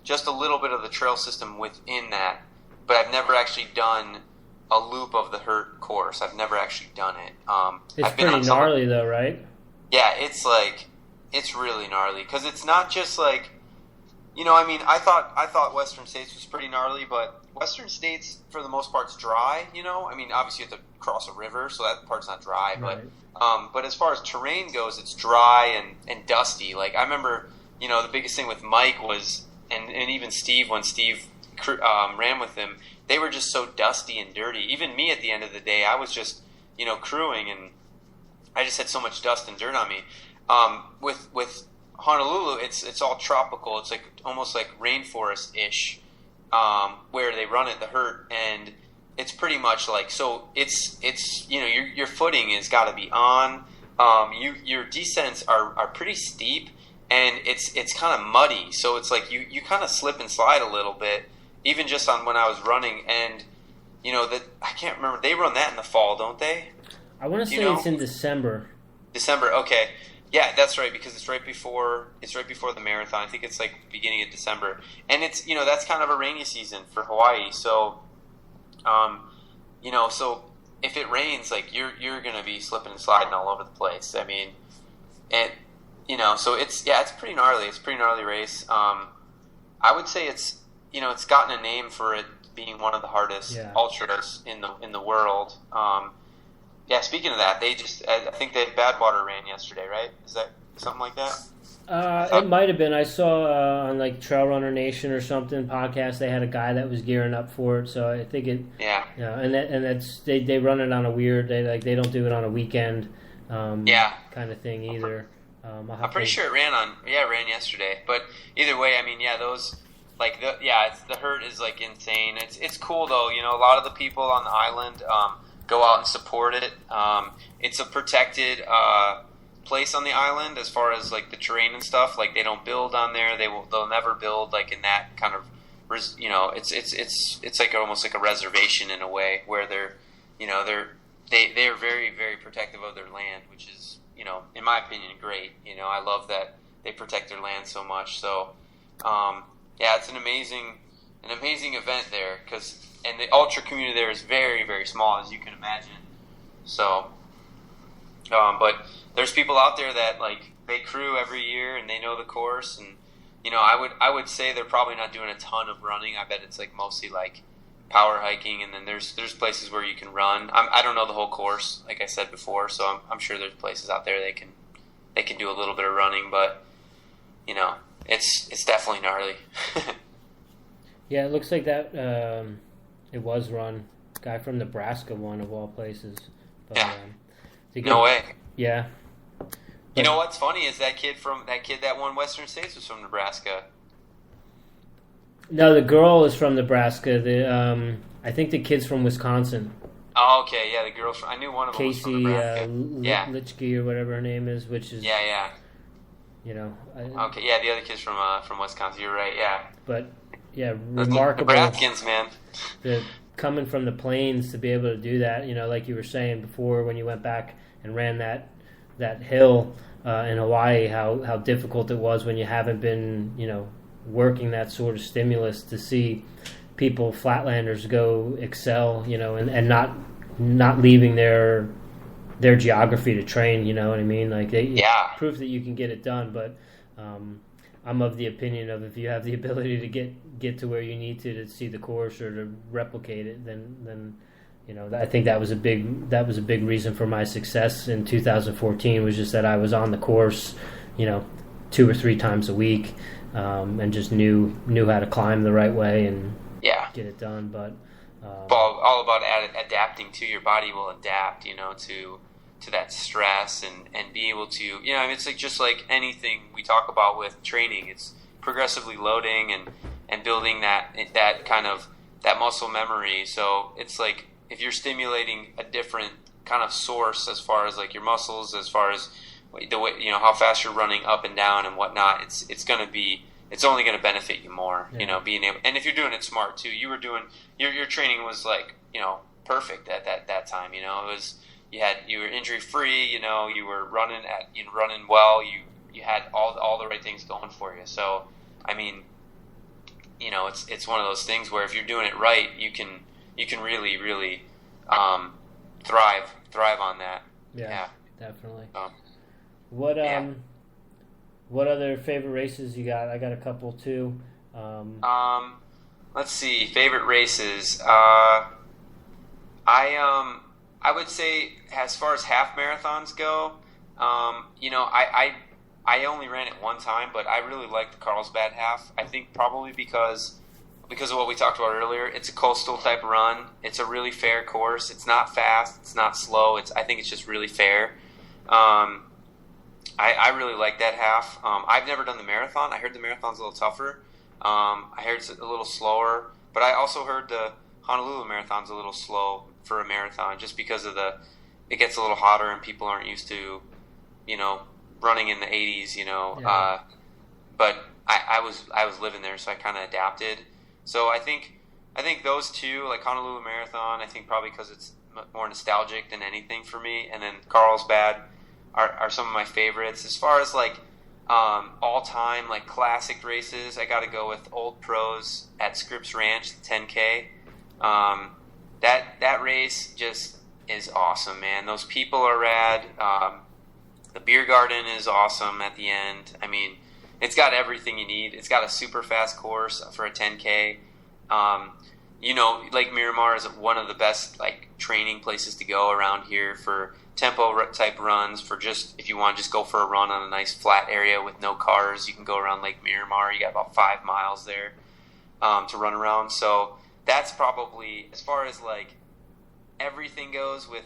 just a little bit of the trail system within that, but I've never actually done a loop of the Hurt course. I've never actually done it. It's pretty gnarly though, right? Yeah, it's really gnarly because it's not just like, I mean, I thought Western States was pretty gnarly, but Western States for the most part's dry. I mean, obviously you have to cross a river, so that part's not dry. Right. But as far as terrain goes, it's dry and dusty. Like I remember, the biggest thing with Mike was, and even Steve, when Steve ran with him, they were just so dusty and dirty. Even me at the end of the day, I was just, crewing, and I just had so much dust and dirt on me. With Honolulu, it's all tropical. It's like almost like rainforest-ish, where they run it, the Hurt, and it's pretty much like, so it's your footing has got to be on. Your descents are pretty steep, and it's kind of muddy, so it's like you kind of slip and slide a little bit, even just on when I was running. And that I can't remember, they run that in the fall, don't they? I want to say it's in December. December, okay. Yeah, that's right, because it's right before the marathon. I think it's like beginning of December. And it's, that's kind of a rainy season for Hawaii. So, so if it rains, like you're going to be slipping and sliding all over the place. I mean, and, so it's pretty gnarly. It's a pretty gnarly race. I would say it's gotten a name for it being one of the hardest ultras in the world. Yeah, speaking of that, I think they Badwater ran yesterday, right? Is that something like that? It might have been. I saw on like Trail Runner Nation or something podcast, they had a guy that was gearing up for it. So I think it. Yeah. And that's they run it on a weird. They don't do it on a weekend. Kind of thing either. I'm pretty sure it ran yesterday. But either way, I mean, those. The Hurt is like insane. It's cool though. A lot of the people on the island go out and support it. It's a protected place on the island as far as like the terrain and stuff. Like they don't build on there. They'll never build like in that kind of. It's like almost like a reservation in a way where they're very, very protective of their land, which is in my opinion great. I love that they protect their land so much. So. It's an amazing event there, and the ultra community there is very, very small, as you can imagine. So, but there's people out there that like they crew every year and they know the course, and I would say they're probably not doing a ton of running. I bet it's like mostly like power hiking, and then there's places where you can run. I don't know the whole course, like I said before, so I'm sure there's places out there they can do a little bit of running, but It's definitely gnarly. Yeah, it looks like that. It was run. Guy from Nebraska won, of all places. But, no way. Yeah. You know what's funny is that kid that won Western States was from Nebraska. No, the girl is from Nebraska. I think the kid's from Wisconsin. Oh, okay. Yeah, the girl's I knew one of them was from Nebraska. Litchke or whatever her name is, which is yeah. Okay, yeah, the other kid's from Wisconsin. You're right, yeah. But remarkable. Nebraskans, man. Coming from the plains to be able to do that, like you were saying before, when you went back and ran that hill in Hawaii, how difficult it was when you haven't been, working that sort of stimulus to see people, flatlanders, go excel, and not leaving their geography to train, you know what I mean? Like proof that you can get it done, but I'm of the opinion of if you have the ability to get to where you need to see the course or to replicate it, then I think that was a big reason for my success in 2014 was just that I was on the course, 2 or 3 times a week, and just knew how to climb the right way and get it done. But all about adapting to your body will adapt, to that stress and be able to, it's like just like anything we talk about with training, it's progressively loading and building that kind of that muscle memory. So it's like if you're stimulating a different kind of source as far as like your muscles, as far as the way, how fast you're running up and down and whatnot, it's only going to benefit you more, being able, and if you're doing it smart too, you were doing, your training was like, perfect at that time, it was, you were injury free, you were running running well, you had all the right things going for you. So, I mean, it's one of those things where if you're doing it right, you can really really thrive on that. Yeah. Definitely. Um, What other favorite races you got? I got a couple too. Let's see, favorite races. I would say as far as half marathons go, I only ran it one time, but I really like the Carlsbad half. I think probably because of what we talked about earlier. It's a coastal type run. It's a really fair course. It's not fast. It's not slow. I think it's just really fair. I really like that half. I've never done the marathon. I heard the marathon's a little tougher. I heard it's a little slower, but I also heard the Honolulu marathon's a little slow for a marathon, just because of it gets a little hotter and people aren't used to, running in the 80s. Yeah. But I was living there, so I kind of adapted. So I think those two, like Honolulu marathon, I think probably because it's more nostalgic than anything for me, and then Carlsbad are some of my favorites. As far as like all-time like classic races, I got to go with Old Pros at Scripps Ranch, the 10K. That race just is awesome, man. Those people are rad. The beer garden is awesome at the end. I mean, it's got everything you need. It's got a super fast course for a 10K. Lake Miramar is one of the best like training places to go around here for tempo type runs. For just if you want to just go for a run on a nice flat area with no cars, you can go around Lake Miramar. You got about 5 miles there to run around. So that's probably, as far as like everything goes with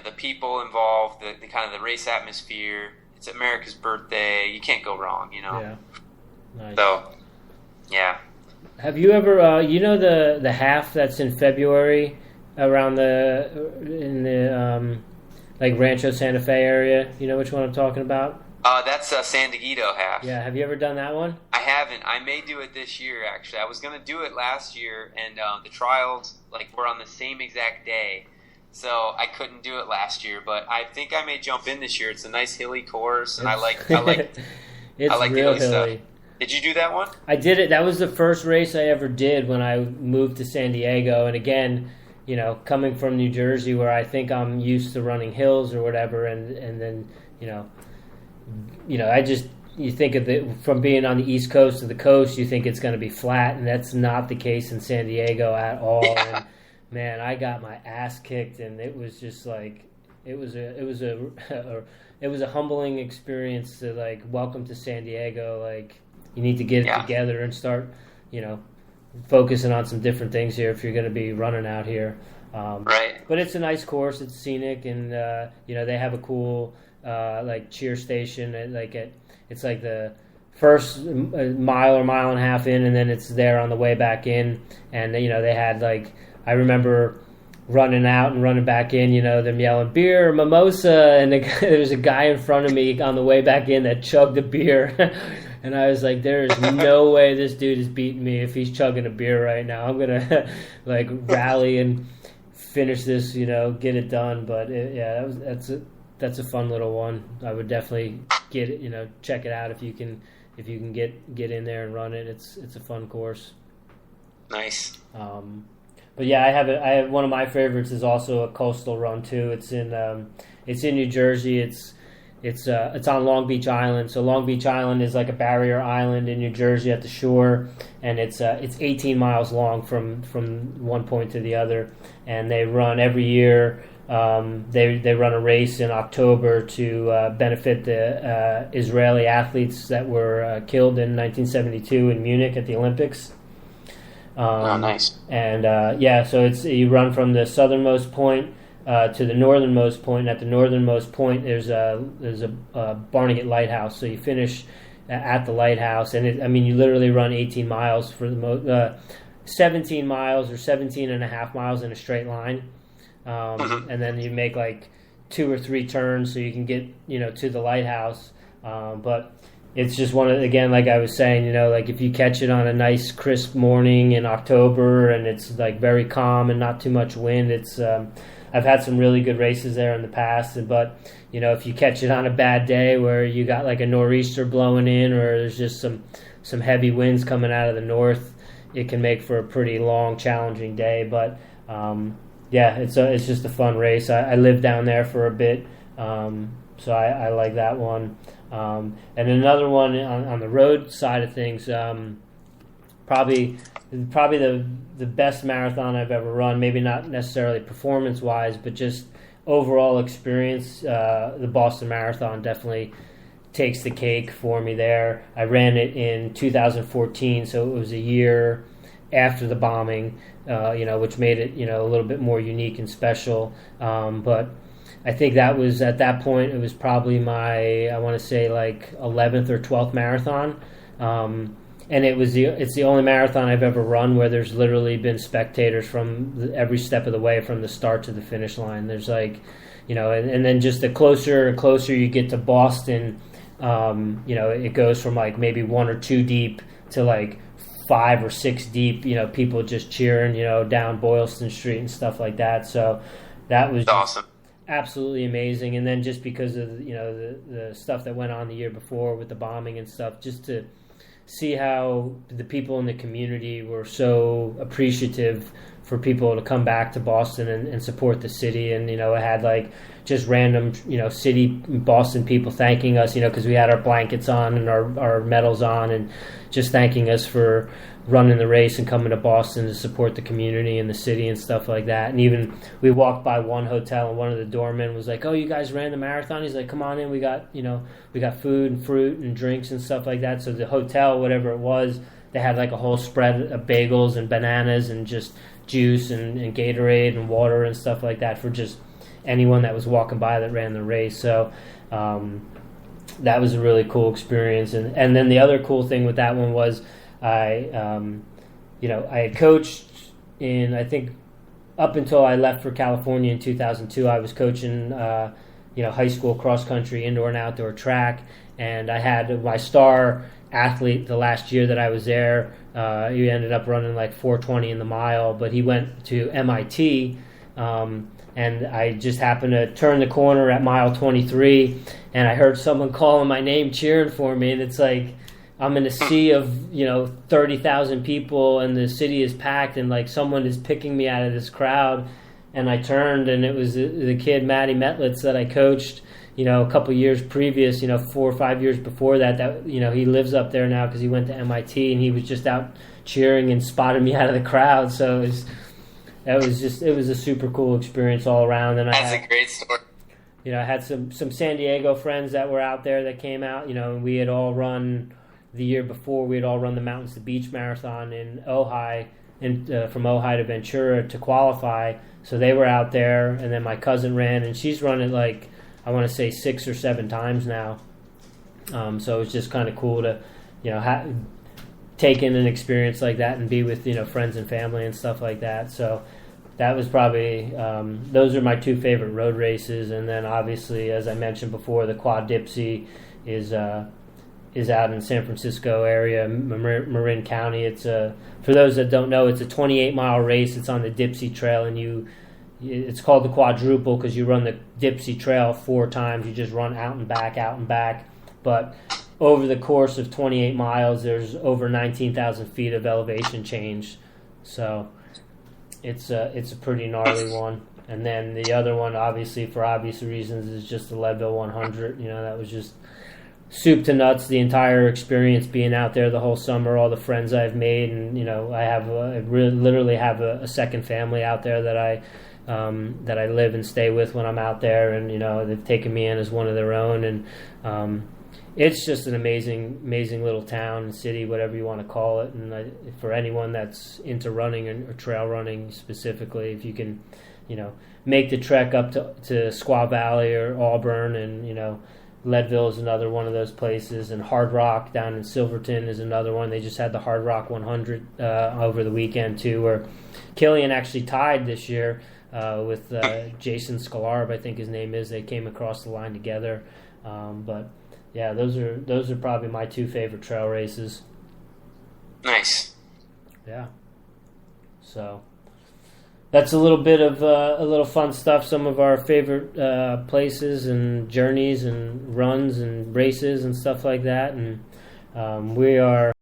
the people involved, the kind of the race atmosphere. It's America's birthday. You can't go wrong, Yeah. Nice. So, yeah. Have you ever, the half that's in February around in the like Rancho Santa Fe area? You know which one I'm talking about? That's San Diego half. Yeah. Have you ever done that one? I haven't. I may do it this year, actually. I was going to do it last year, and the trials were on the same exact day. So I couldn't do it last year, but I think I may jump in this year. It's a nice hilly course, and I like it's the real hilly hilly. stuff. Did you do that one? I did it. That was the first race I ever did when I moved to San Diego. And again, coming from New Jersey, where I think I'm used to running hills or whatever, and then you think of it from being on the East Coast to the coast, you think it's going to be flat, and that's not the case in San Diego at all. Yeah. And man, I got my ass kicked, and it was just like it was a humbling experience to welcome to San Diego. You need to get it together and start, focusing on some different things here if you're going to be running out here. Right. But it's a nice course. It's scenic, and they have a cool cheer station. It's like the first mile or mile and a half in, and then it's there on the way back in. And they had I remember running out and running back in, them yelling beer or mimosa, and there was a guy in front of me on the way back in that chugged a beer. And I was like, there is no way this dude is beating me if he's chugging a beer right now. I'm going to rally and finish this, get it done. But that's a fun little one. I would definitely get it, check it out if you can get in there and run it. It's a fun course. Nice. But yeah, I have one of my favorites is also a coastal run too. It's in New Jersey. It's on Long Beach Island. So Long Beach Island is like a barrier island in New Jersey at the shore, and it's 18 miles long from one point to the other. And they run every year. They run a race in October to benefit the Israeli athletes that were killed in 1972 in Munich at the Olympics. Nice. And so you run from the southernmost point to the northernmost point. And at the northernmost point, there's a Barnegat Lighthouse. So you finish at the lighthouse, and you literally run 18 miles for the 17 miles or 17 and a half miles in a straight line, and then you make 2 or 3 turns so you can get to the lighthouse. But it's just one of, again, like I was saying, if you catch it on a nice crisp morning in October and it's very calm and not too much wind, it's I've had some really good races there in the past, but if you catch it on a bad day where you got like a nor'easter blowing in, or there's just some heavy winds coming out of the north, it can make for a pretty long, challenging day. But it's just a fun race. I lived down there for a bit, so I like that one. And another one on the road side of things, probably the best marathon I've ever run. Maybe not necessarily performance wise, but just overall experience. The Boston Marathon definitely takes the cake for me there. I ran it in 2014, so it was a year after the bombing, which made it a little bit more unique and special. But I think that was, at that point, it was probably my, I want to say like 11th or 12th marathon. And it's the only marathon I've ever run where there's literally been spectators from every step of the way, from the start to the finish line. There's like, and then just the closer and closer you get to Boston, it goes from like maybe 1 or 2 deep to like 5 or 6 deep, people just cheering, down Boylston Street and stuff like that. So that was awesome. Absolutely amazing. And then just because of the stuff that went on the year before with the bombing and stuff, just to see how the people in the community were so appreciative for people to come back to Boston and support the city. And it had like just random city Boston people thanking us, because we had our blankets on and our medals on, and just thanking us for running the race and coming to Boston to support the community and the city and stuff like that. And even we walked by one hotel, and one of the doormen was like, "Oh, you guys ran the marathon?" He's like, "Come on in, we got food and fruit and drinks and stuff like that." So the hotel, whatever it was, they had like a whole spread of bagels and bananas and just juice and Gatorade and water and stuff like that for just anyone that was walking by that ran the race. So that was a really cool experience. And then the other cool thing with that one was I had coached in, I think up until I left for California in 2002, I was coaching high school cross country, indoor and outdoor track, and I had my star athlete the last year that I was there. He ended up running like 4:20 in the mile, but he went to MIT, and I just happened to turn the corner at mile 23, and I heard someone calling my name, cheering for me, and it's like I'm in a sea of 30,000 people, and the city is packed, and like someone is picking me out of this crowd. And I turned, and it was the kid Matty Metlitz that I coached a couple years previous, 4 or 5 years before that he lives up there now because he went to MIT, and he was just out cheering and spotted me out of the crowd. So it was a super cool experience all around. And that's a great story. I had some San Diego friends that were out there that came out, and we had all run the year before. We had all run the Mountains to Beach Marathon in Ojai, and from Ojai to Ventura to qualify. So they were out there, and then my cousin ran, and she's run it like, I want to say 6 or 7 times now. So it was just kind of cool to, take in an experience like that and be with, friends and family and stuff like that. So that was probably, those are my 2 favorite road races. And then obviously, as I mentioned before, the Quad Dipsy is out in San Francisco area, Marin County. It's for those that don't know, it's a 28-mile race. It's on the Dipsy Trail, and it's called the quadruple because you run the Dipsy Trail 4 times. You just run out and back. But over the course of 28 miles, there's over 19,000 feet of elevation change. So it's a pretty gnarly one. And then the other one, obviously for obvious reasons, is just the Leadville 100. That was just soup to nuts, the entire experience, being out there the whole summer, all the friends I've made, and I literally have a second family out there that I live and stay with when I'm out there, and they've taken me in as one of their own, and it's just an amazing little town and city, whatever you want to call it. And for anyone that's into running or trail running specifically, if you can make the trek up to Squaw Valley or Auburn, and Leadville is another one of those places, and Hard Rock down in Silverton is another one. They just had the Hard Rock 100 over the weekend too, where Killian actually tied this year with Jason Scalarb, I think his name is. They came across the line together, but yeah, those are probably my 2 favorite trail races. Nice. Yeah. So that's a little bit of a little fun stuff. Some of our favorite places and journeys and runs and races and stuff like that. And we are